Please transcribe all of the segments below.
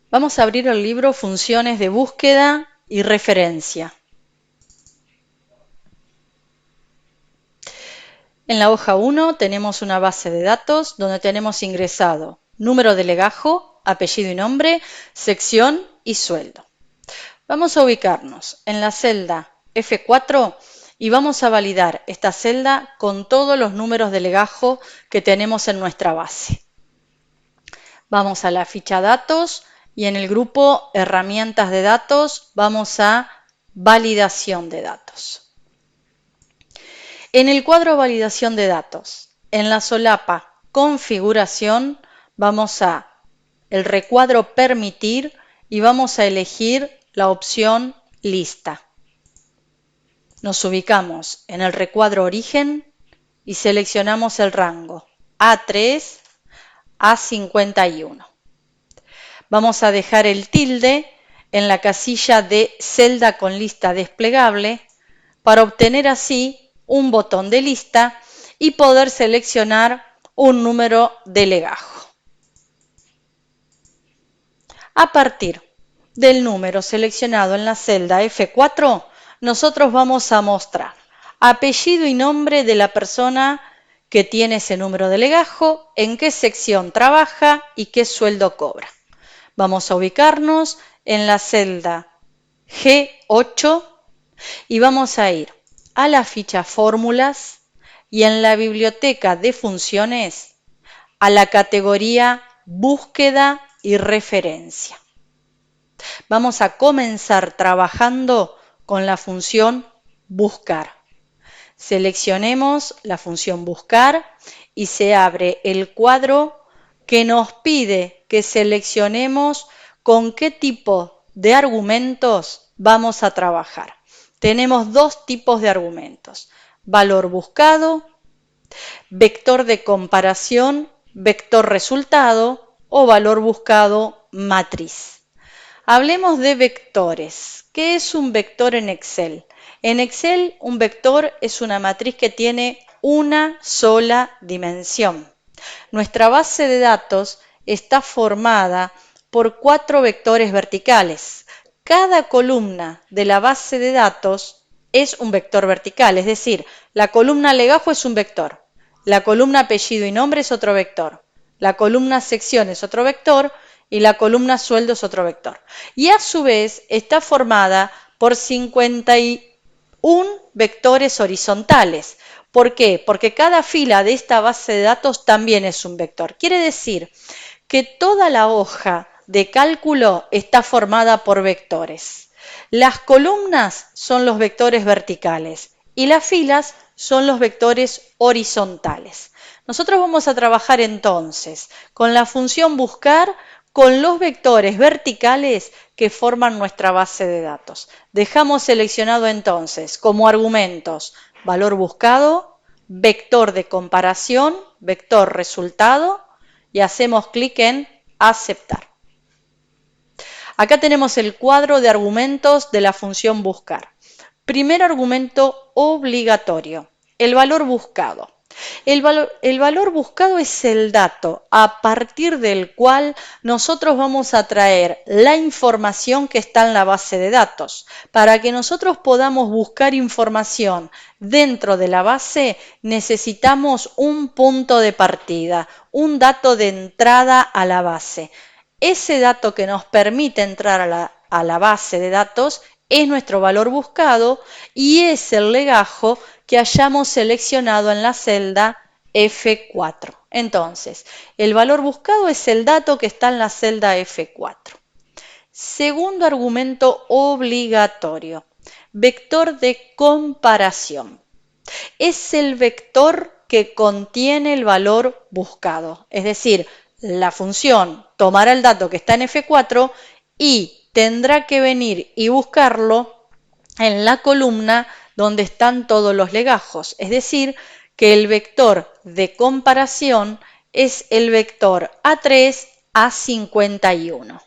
Vamos a abrir el libro Funciones de búsqueda y referencia. En la hoja 1 tenemos una base de datos donde tenemos ingresado número de legajo, apellido y nombre, sección y sueldo. Vamos a ubicarnos en la celda F4 y vamos a validar esta celda con todos los números de legajo que tenemos en nuestra base. Vamos a la ficha datos y en el grupo herramientas de datos vamos a validación de datos. En el cuadro validación de datos, en la solapa configuración, vamos a el recuadro permitir y vamos a elegir la opción lista. Nos ubicamos en el recuadro origen y seleccionamos el rango A3 a 51. Vamos a dejar el tilde en la casilla de celda con lista desplegable para obtener así un botón de lista y poder seleccionar un número de legajo. A partir del número seleccionado en la celda F4, nosotros vamos a mostrar apellido y nombre de la persona que tiene ese número de legajo, en qué sección trabaja y qué sueldo cobra. Vamos a ubicarnos en la celda G8 y vamos a ir a la ficha fórmulas y en la biblioteca de funciones a la categoría búsqueda y referencia. Vamos a comenzar trabajando con la función buscar. Seleccionemos la función buscar y se abre el cuadro que nos pide que seleccionemos con qué tipo de argumentos vamos a trabajar. Tenemos dos tipos de argumentos: valor buscado, vector de comparación, vector resultado o valor buscado matriz. Hablemos de vectores. ¿Qué es un vector en Excel? En Excel, un vector es una matriz que tiene una sola dimensión. Nuestra base de datos está formada por 4 vectores verticales. Cada columna de la base de datos es un vector vertical, es decir, la columna legajo es un vector, la columna apellido y nombre es otro vector, la columna sección es otro vector y la columna sueldo es otro vector. Y a su vez está formada por 51 vectores horizontales. ¿Por qué? Porque cada fila de esta base de datos también es un vector. Quiere decir que toda la hoja de cálculo está formada por vectores. Las columnas son los vectores verticales y las filas son los vectores horizontales. Nosotros vamos a trabajar entonces con la función buscar con los vectores verticales que forman nuestra base de datos. Dejamos seleccionado entonces como argumentos valor buscado, vector de comparación, vector resultado y hacemos clic en aceptar. Acá tenemos el cuadro de argumentos de la función buscar. Primer argumento obligatorio, el valor buscado. El valor buscado es el dato a partir del cual nosotros vamos a traer la información que está en la base de datos. Para que nosotros podamos buscar información dentro de la base, necesitamos un punto de partida, un dato de entrada a la base. Ese dato que nos permite entrar a la base de datos es nuestro valor buscado y es el legajo que hayamos seleccionado en la celda F4. Entonces, el valor buscado es el dato que está en la celda F4. Segundo argumento obligatorio, vector de comparación. Es el vector que contiene el valor buscado, es decir, la función tomará el dato que está en F4 y tendrá que venir y buscarlo en la columna donde están todos los legajos, es decir, que el vector de comparación es el vector A3 a 51.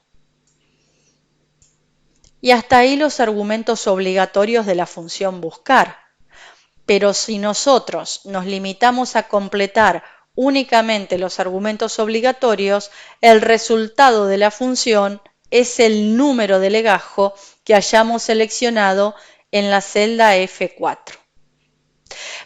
Y hasta ahí los argumentos obligatorios de la función buscar. Pero si nosotros nos limitamos a completar únicamente los argumentos obligatorios, el resultado de la función es el número de legajo que hayamos seleccionado en la celda F4.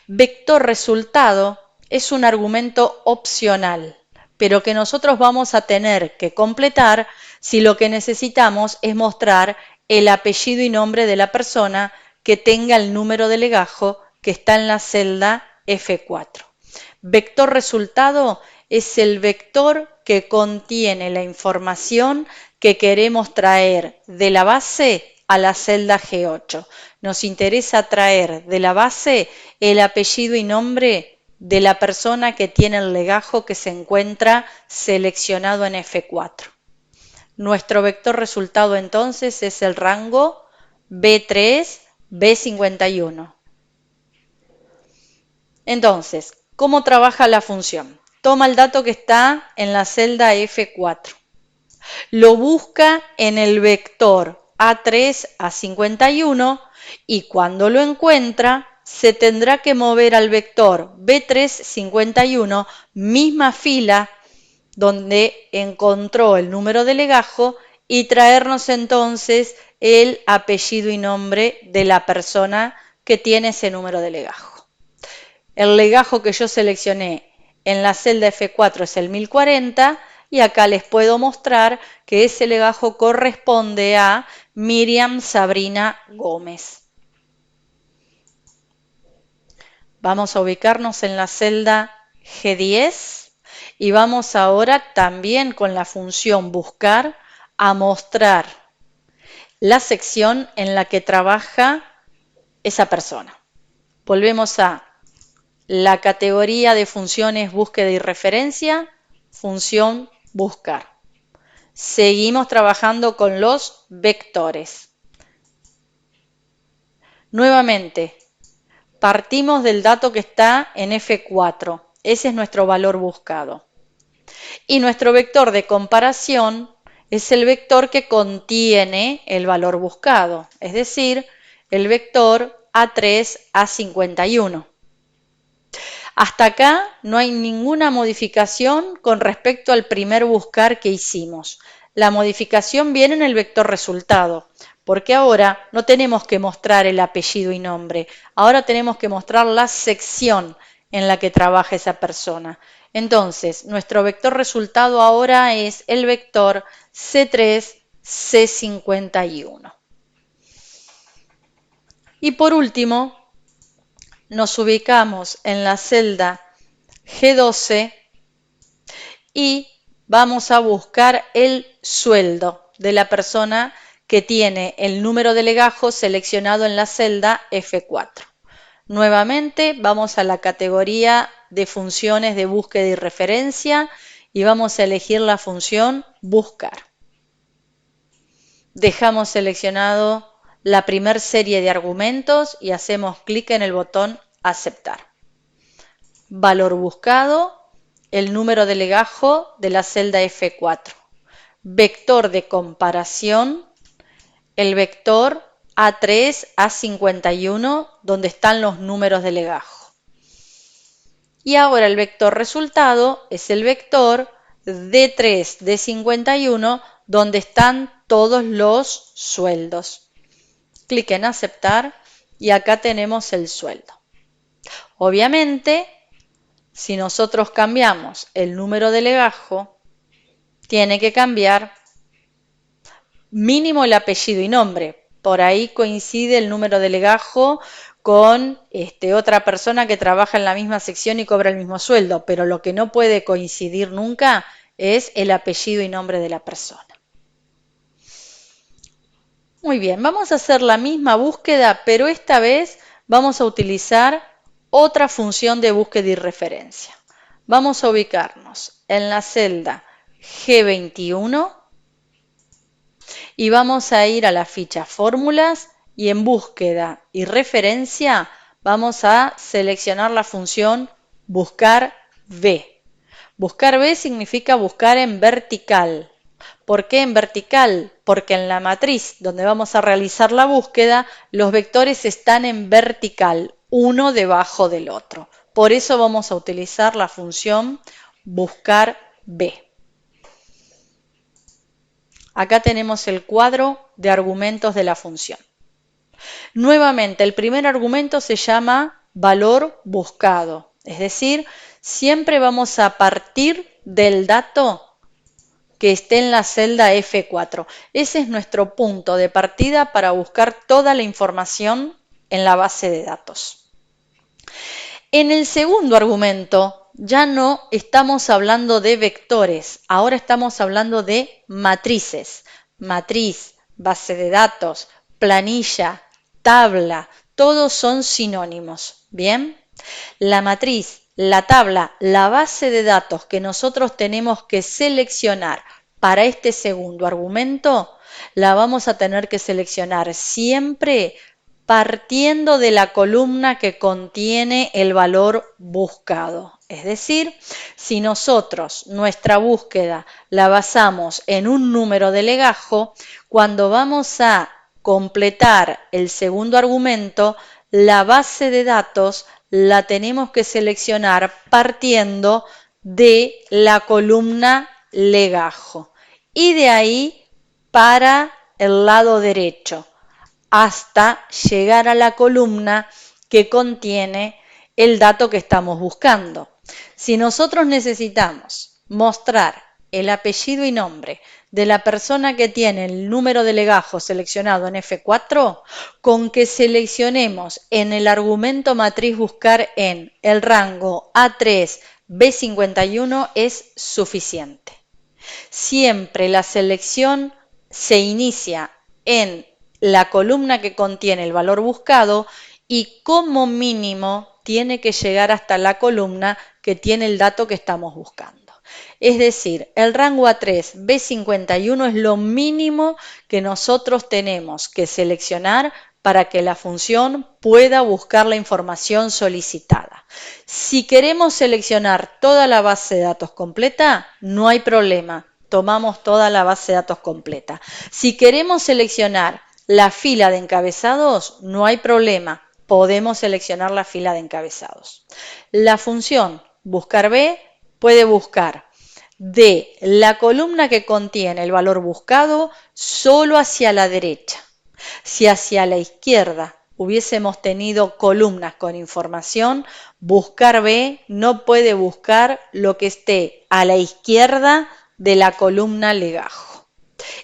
Vector resultado es un argumento opcional, pero que nosotros vamos a tener que completar si lo que necesitamos es mostrar el apellido y nombre de la persona que tenga el número de legajo que está en la celda F4. Vector resultado es el vector que contiene la información que queremos traer de la base a la celda G8. Nos interesa traer de la base el apellido y nombre de la persona que tiene el legajo que se encuentra seleccionado en F4. Nuestro vector resultado entonces es el rango B3, B51. Entonces, ¿cómo trabaja la función? Toma el dato que está en la celda F4, lo busca en el vector A3 a 51 y cuando lo encuentra se tendrá que mover al vector B3 51, misma fila donde encontró el número de legajo, y traernos entonces el apellido y nombre de la persona que tiene ese número de legajo. El legajo que yo seleccioné en la celda F4 es el 1040 y acá les puedo mostrar que ese legajo corresponde a Miriam Sabrina Gómez. Vamos a ubicarnos en la celda G10 y vamos ahora también con la función buscar a mostrar la sección en la que trabaja esa persona. Volvemos a la categoría de funciones búsqueda y referencia, función buscar. Seguimos trabajando con los vectores. Nuevamente, partimos del dato que está en F4. Ese es nuestro valor buscado. Y nuestro vector de comparación es el vector que contiene el valor buscado, es decir, el vector A3 a 51. Hasta acá no hay ninguna modificación con respecto al primer buscar que hicimos. La modificación viene en el vector resultado, porque ahora no tenemos que mostrar el apellido y nombre, ahora tenemos que mostrar la sección en la que trabaja esa persona. Entonces, nuestro vector resultado ahora es el vector C3, C51. Y por último, nos ubicamos en la celda G12 y vamos a buscar el sueldo de la persona que tiene el número de legajo seleccionado en la celda F4. Nuevamente vamos a la categoría de funciones de búsqueda y referencia y vamos a elegir la función buscar. Dejamos seleccionado la primera serie de argumentos y hacemos clic en el botón aceptar. Valor buscado, el número de legajo de la celda F4. Vector de comparación, el vector A3 a 51, donde están los números de legajo. Y ahora el vector resultado es el vector D3 de 51, donde están todos los sueldos. Clic en aceptar y acá tenemos el sueldo. Obviamente, si nosotros cambiamos el número de legajo, tiene que cambiar mínimo el apellido y nombre. Por ahí coincide el número de legajo con otra persona que trabaja en la misma sección y cobra el mismo sueldo, pero lo que no puede coincidir nunca es el apellido y nombre de la persona. Muy bien, vamos a hacer la misma búsqueda, pero esta vez vamos a utilizar otra función de búsqueda y referencia. Vamos a ubicarnos en la celda G21 y vamos a ir a la ficha fórmulas y en búsqueda y referencia vamos a seleccionar la función buscar B. Buscar B significa buscar en vertical. ¿Por qué en vertical? Porque en la matriz donde vamos a realizar la búsqueda, los vectores están en vertical, uno debajo del otro. Por eso vamos a utilizar la función buscar B. Acá tenemos el cuadro de argumentos de la función. Nuevamente, el primer argumento se llama valor buscado, es decir, siempre vamos a partir del dato que esté en la celda F4. Ese es nuestro punto de partida para buscar toda la información en la base de datos. En el segundo argumento ya no estamos hablando de vectores, ahora estamos hablando de matrices. Matriz, base de datos, planilla, tabla, todos son sinónimos. ¿Bien? La matriz, la tabla, la base de datos que nosotros tenemos que seleccionar para este segundo argumento, la vamos a tener que seleccionar siempre partiendo de la columna que contiene el valor buscado. Es decir, si nosotros nuestra búsqueda la basamos en un número de legajo, cuando vamos a completar el segundo argumento, la base de datos la tenemos que seleccionar partiendo de la columna legajo y de ahí para el lado derecho hasta llegar a la columna que contiene el dato que estamos buscando. Si nosotros necesitamos mostrar el apellido y nombre de la persona que tiene el número de legajo seleccionado en F4, con que seleccionemos en el argumento matriz buscar en el rango A3, B51 es suficiente. Siempre la selección se inicia en la columna que contiene el valor buscado y como mínimo tiene que llegar hasta la columna que tiene el dato que estamos buscando. Es decir, el rango A3, B51 es lo mínimo que nosotros tenemos que seleccionar para que la función pueda buscar la información solicitada. Si queremos seleccionar toda la base de datos completa, no hay problema, tomamos toda la base de datos completa. Si queremos seleccionar la fila de encabezados, no hay problema, podemos seleccionar la fila de encabezados. La función buscar B puede buscar de la columna que contiene el valor buscado solo hacia la derecha. Si hacia la izquierda hubiésemos tenido columnas con información, buscar B no puede buscar lo que esté a la izquierda de la columna legajo.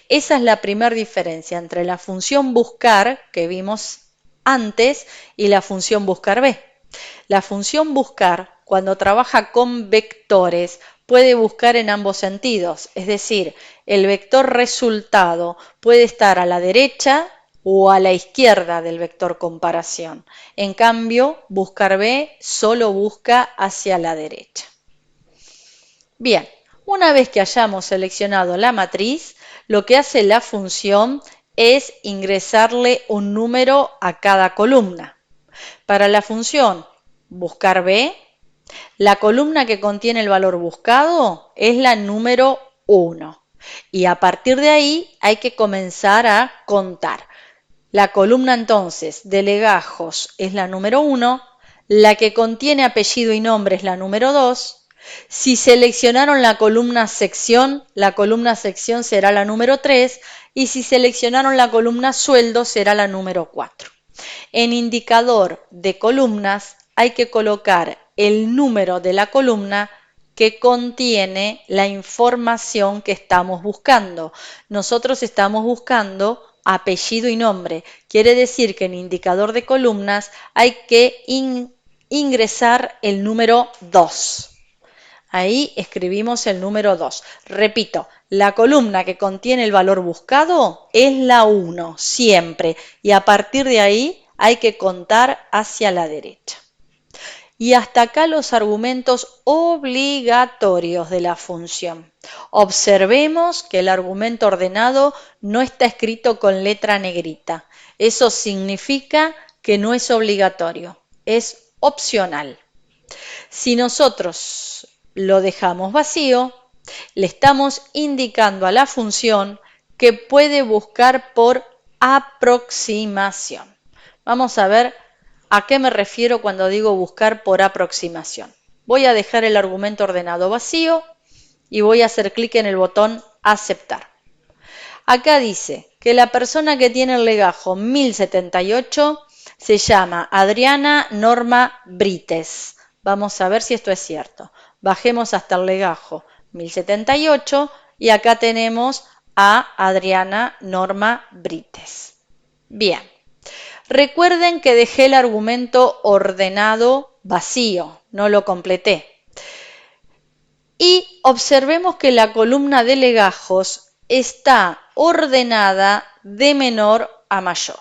Esa es la primera diferencia entre la función buscar que vimos antes y la función buscar B. La función buscar, cuando trabaja con vectores, puede buscar en ambos sentidos, es decir, el vector resultado puede estar a la derecha o a la izquierda del vector comparación. En cambio, buscar B solo busca hacia la derecha. Bien, una vez que hayamos seleccionado la matriz, lo que hace la función es ingresarle un número a cada columna. Para la función buscar B, la columna que contiene el valor buscado es la número 1 y a partir de ahí hay que comenzar a contar. La columna entonces de legajos es la número 1, la que contiene apellido y nombre es la número 2. Si seleccionaron la columna sección será la número 3 y si seleccionaron la columna sueldo será la número 4. En indicador de columnas hay que colocar el número de la columna que contiene la información que estamos buscando. Nosotros estamos buscando apellido y nombre. Quiere decir que en indicador de columnas hay que ingresar el número 2. Ahí escribimos el número 2. Repito, la columna que contiene el valor buscado es la 1, siempre. Y a partir de ahí hay que contar hacia la derecha. Y hasta acá los argumentos obligatorios de la función. Observemos que el argumento ordenado no está escrito con letra negrita. Eso significa que no es obligatorio, es opcional. Si nosotros lo dejamos vacío, le estamos indicando a la función que puede buscar por aproximación. Vamos a ver a qué me refiero cuando digo buscar por aproximación. Voy a dejar el argumento ordenado vacío y voy a hacer clic en el botón aceptar. Acá dice que la persona que tiene el legajo 1078 se llama Adriana Norma Brites. Vamos a ver si esto es cierto. Bajemos hasta el legajo 1078 y acá tenemos a Adriana Norma Brites. Bien, recuerden que dejé el argumento ordenado vacío, no lo completé. Y observemos que la columna de legajos está ordenada de menor a mayor.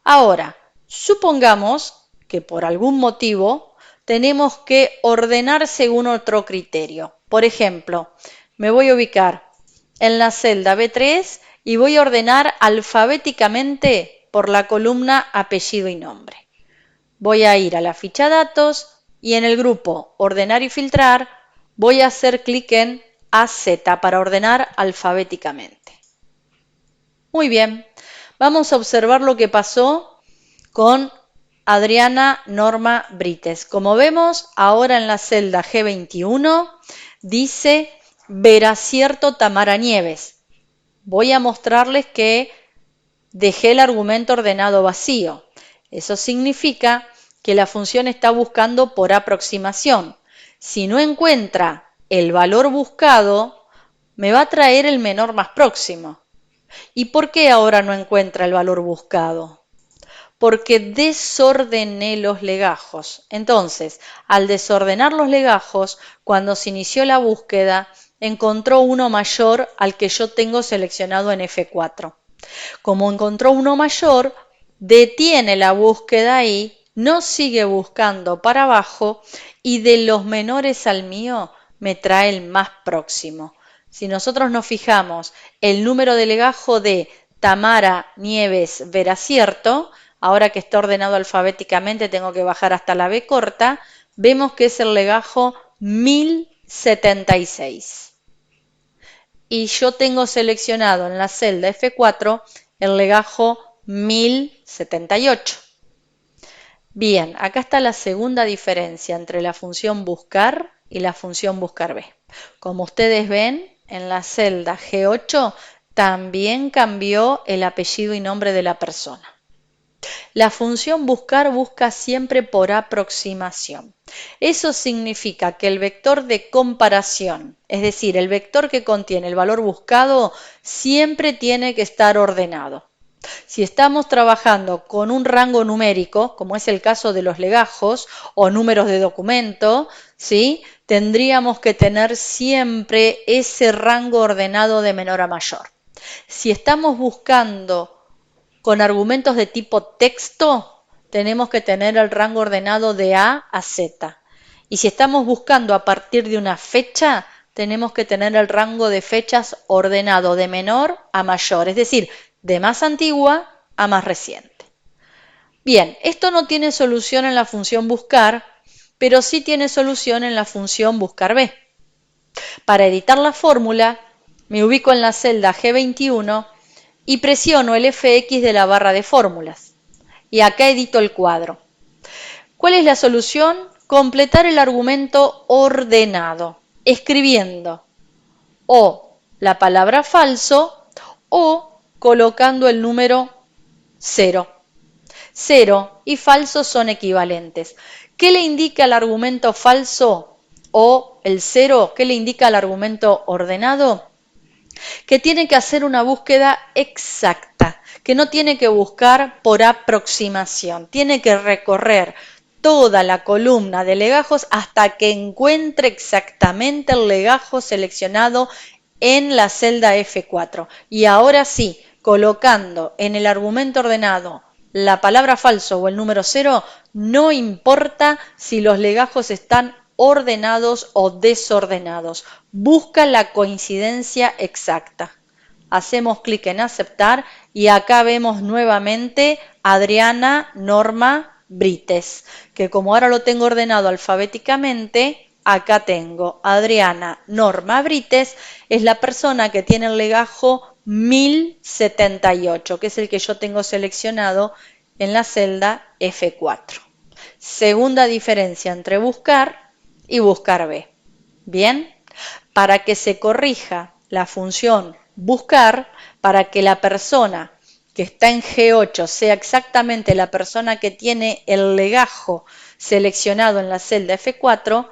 Ahora, supongamos que por algún motivo tenemos que ordenar según otro criterio. Por ejemplo, me voy a ubicar en la celda B3 y voy a ordenar alfabéticamente por la columna apellido y nombre. Voy a ir a la ficha datos y en el grupo ordenar y filtrar voy a hacer clic en AZ para ordenar alfabéticamente. Muy bien, vamos a observar lo que pasó con Adriana Norma Brites. Como vemos, ahora en la celda G21 dice Veracierto Tamara Nieves. Voy a mostrarles que dejé el argumento ordenado vacío. Eso significa que la función está buscando por aproximación. Si no encuentra el valor buscado, me va a traer el menor más próximo. ¿Y por qué ahora no encuentra el valor buscado? Porque desordené los legajos. Entonces, al desordenar los legajos, cuando se inició la búsqueda, encontró uno mayor al que yo tengo seleccionado en F4. Como encontró uno mayor, detiene la búsqueda ahí, no sigue buscando para abajo y de los menores al mío me trae el más próximo. Si nosotros nos fijamos el número de legajo de Tamara Nieves Veracierto, ahora que está ordenado alfabéticamente tengo que bajar hasta la B corta, vemos que es el legajo 1076. Y yo tengo seleccionado en la celda F4 el legajo 1078. Bien, acá está la segunda diferencia entre la función buscar y la función buscar B. Como ustedes ven, en la celda G8 también cambió el apellido y nombre de la persona. La función buscar busca siempre por aproximación. Eso significa que el vector de comparación, es decir, el vector que contiene el valor buscado, siempre tiene que estar ordenado. Si estamos trabajando con un rango numérico, como es el caso de los legajos o números de documento, ¿sí? Tendríamos que tener siempre ese rango ordenado de menor a mayor. Si estamos buscando con argumentos de tipo texto, tenemos que tener el rango ordenado de A a Z. Y si estamos buscando a partir de una fecha, tenemos que tener el rango de fechas ordenado de menor a mayor, es decir, de más antigua a más reciente. Bien, esto no tiene solución en la función buscar, pero sí tiene solución en la función buscar B. Para editar la fórmula, me ubico en la celda G21 y presiono el FX de la barra de fórmulas. Y acá edito el cuadro. ¿Cuál es la solución? Completar el argumento ordenado, escribiendo o la palabra falso o colocando el número 0. 0 y falso son equivalentes. ¿Qué le indica el argumento falso o el 0? ¿Qué le indica el argumento ordenado? Que tiene que hacer una búsqueda exacta, que no tiene que buscar por aproximación, tiene que recorrer toda la columna de legajos hasta que encuentre exactamente el legajo seleccionado en la celda F4. Y ahora sí, colocando en el argumento ordenado la palabra falso o el número 0, no importa si los legajos están ordenados o desordenados. Busca la coincidencia exacta. Hacemos clic en aceptar y acá vemos nuevamente Adriana Norma Brites, que como ahora lo tengo ordenado alfabéticamente, acá tengo Adriana Norma Brites, es la persona que tiene el legajo 1078, que es el que yo tengo seleccionado en la celda F4. Segunda diferencia entre buscar y buscar B. Bien, para que se corrija la función buscar para que la persona que está en G8 sea exactamente la persona que tiene el legajo seleccionado en la celda F4,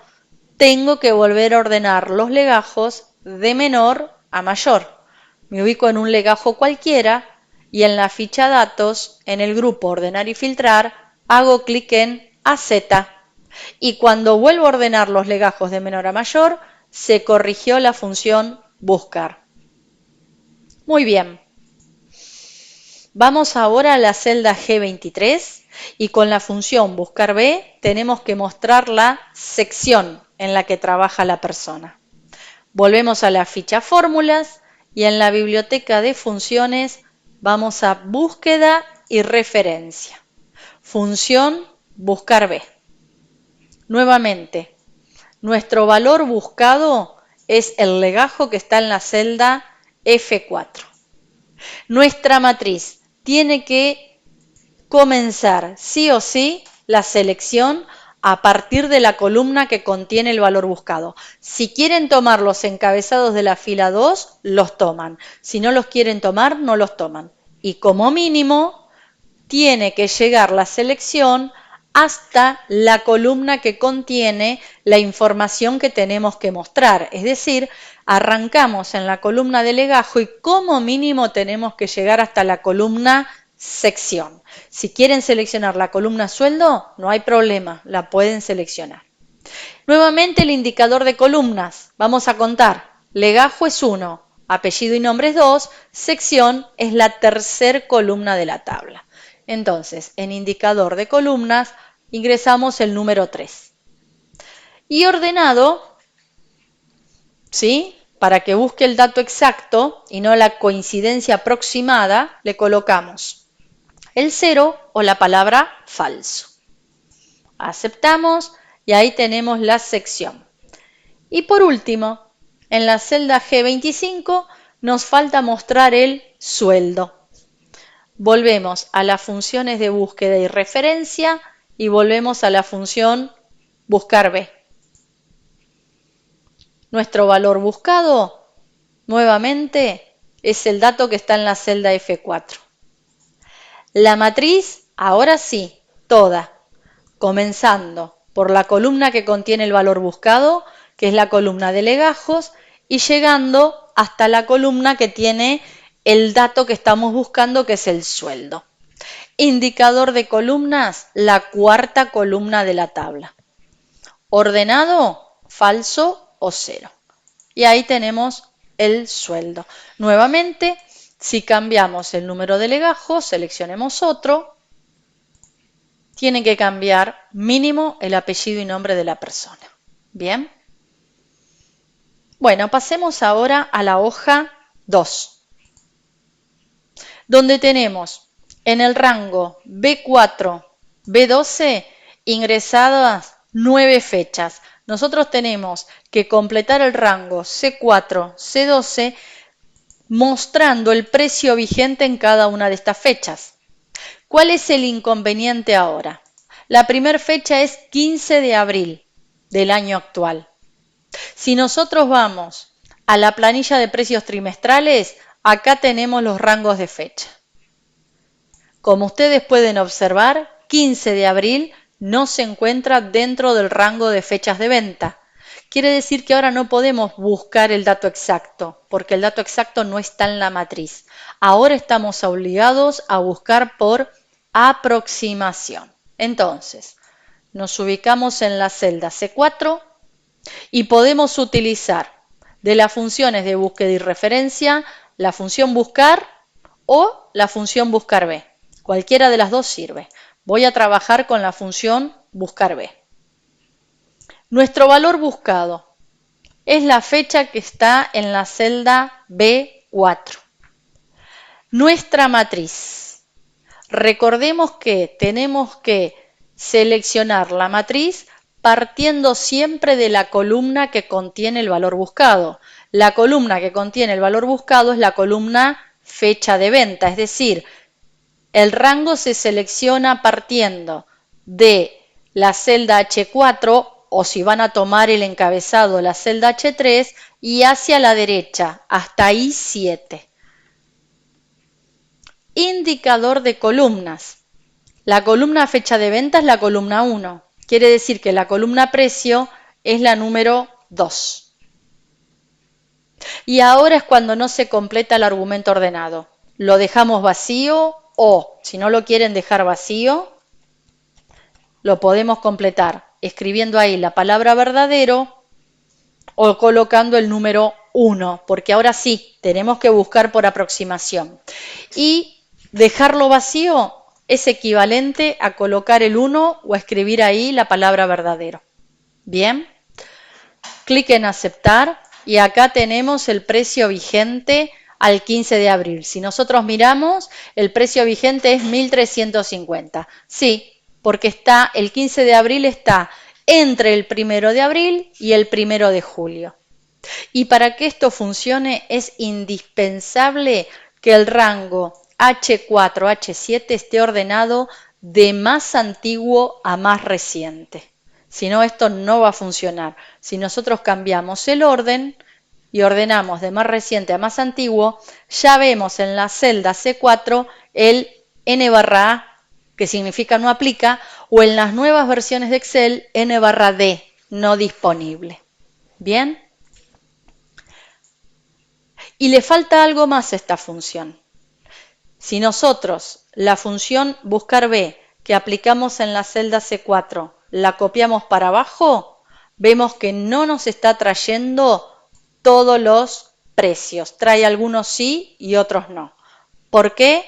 tengo que volver a ordenar los legajos de menor a mayor. Me ubico en un legajo cualquiera y en la ficha datos, en el grupo ordenar y filtrar, hago clic en AZ. Y cuando vuelvo a ordenar los legajos de menor a mayor, se corrigió la función buscar. Muy bien. Vamos ahora a la celda G23 y con la función buscar B tenemos que mostrar la sección en la que trabaja la persona. Volvemos a la ficha fórmulas y en la biblioteca de funciones vamos a búsqueda y referencia. Función buscar B. Nuevamente, nuestro valor buscado es el legajo que está en la celda F4. Nuestra matriz tiene que comenzar sí o sí la selección a partir de la columna que contiene el valor buscado. Si quieren tomar los encabezados de la fila 2, los toman. Si no los quieren tomar, no los toman. Y como mínimo, tiene que llegar la selección hasta la columna que contiene la información que tenemos que mostrar. Es decir, arrancamos en la columna de legajo y como mínimo tenemos que llegar hasta la columna sección. Si quieren seleccionar la columna sueldo, no hay problema, la pueden seleccionar. Nuevamente el indicador de columnas. Vamos a contar. Legajo es 1, apellido y nombre es 2, sección es la tercera columna de la tabla. Entonces, en indicador de columnas ingresamos el número 3. Y ordenado, ¿sí? Para que busque el dato exacto y no la coincidencia aproximada, le colocamos el 0 o la palabra falso. Aceptamos y ahí tenemos la sección. Y por último, en la celda G25 nos falta mostrar el sueldo. Volvemos a las funciones de búsqueda y referencia y volvemos a la función buscar B. Nuestro valor buscado, nuevamente, es el dato que está en la celda F4. La matriz, ahora sí, toda, comenzando por la columna que contiene el valor buscado, que es la columna de legajos, y llegando hasta la columna que tiene el dato que estamos buscando, que es el sueldo. Indicador de columnas, la cuarta columna de la tabla. Ordenado, falso o 0. Y ahí tenemos el sueldo. Nuevamente, si cambiamos el número de legajos, seleccionemos otro, tiene que cambiar mínimo el apellido y nombre de la persona. ¿Bien? Bueno, pasemos ahora a la hoja 2, donde tenemos en el rango B4, B12 ingresadas 9 fechas. Nosotros tenemos que completar el rango C4, C12 mostrando el precio vigente en cada una de estas fechas. ¿Cuál es el inconveniente ahora? La primera fecha es 15 de abril del año actual. Si nosotros vamos a la planilla de precios trimestrales, acá tenemos los rangos de fecha. Como ustedes pueden observar, 15 de abril no se encuentra dentro del rango de fechas de venta. Quiere decir que ahora no podemos buscar el dato exacto, porque el dato exacto no está en la matriz. Ahora estamos obligados a buscar por aproximación. Entonces, nos ubicamos en la celda C4 y podemos utilizar de las funciones de búsqueda y referencia la función buscar o la función buscar B. Cualquiera de las dos sirve. Voy a trabajar con la función buscar B. Nuestro valor buscado es la fecha que está en la celda B4. Nuestra matriz. Recordemos que tenemos que seleccionar la matriz partiendo siempre de la columna que contiene el valor buscado. La columna que contiene el valor buscado es la columna fecha de venta, es decir, el rango se selecciona partiendo de la celda H4 o si van a tomar el encabezado, la celda H3, y hacia la derecha, hasta I7. Indicador de columnas. La columna fecha de venta es la columna 1. Quiere decir que la columna precio es la número 2. Y ahora es cuando no se completa el argumento ordenado. Lo dejamos vacío o, si no lo quieren dejar vacío, lo podemos completar escribiendo ahí la palabra verdadero o colocando el número 1, porque ahora sí, tenemos que buscar por aproximación. Y dejarlo vacío es equivalente a colocar el 1 o a escribir ahí la palabra verdadero. Bien, clic en aceptar y acá tenemos el precio vigente al 15 de abril. Si nosotros miramos, el precio vigente es 1.350. Sí, porque el 15 de abril está entre el 1 de abril y el 1 de julio. Y para que esto funcione es indispensable que el rango H4, H7 esté ordenado de más antiguo a más reciente. Si no, esto no va a funcionar. Si nosotros cambiamos el orden y ordenamos de más reciente a más antiguo, ya vemos en la celda C4 el N/A, que significa no aplica, o en las nuevas versiones de Excel, N/D, no disponible. ¿Bien? Y le falta algo más a esta función. Si nosotros la función buscar B que aplicamos en la celda C4 la copiamos para abajo, vemos que no nos está trayendo todos los precios. Trae algunos sí y otros no. ¿Por qué?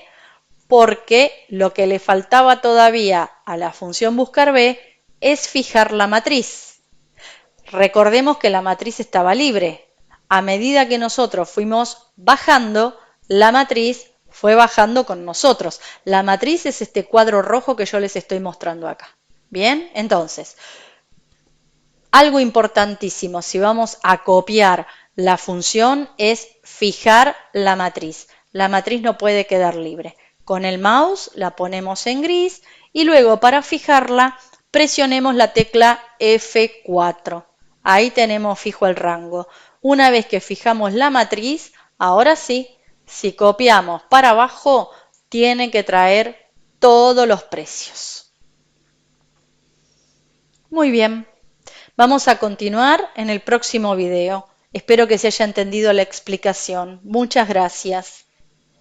Porque lo que le faltaba todavía a la función buscar B es fijar la matriz. Recordemos que la matriz estaba libre. A medida que nosotros fuimos bajando, la matriz fue bajando con nosotros. La matriz es este cuadro rojo que yo les estoy mostrando acá. Bien, entonces, algo importantísimo si vamos a copiar la función es fijar la matriz. La matriz no puede quedar libre. Con el mouse la ponemos en gris y luego para fijarla presionemos la tecla F4. Ahí tenemos fijo el rango. Una vez que fijamos la matriz, ahora sí, si copiamos para abajo, tiene que traer todos los precios. Muy bien, vamos a continuar en el próximo video. Espero que se haya entendido la explicación. Muchas gracias.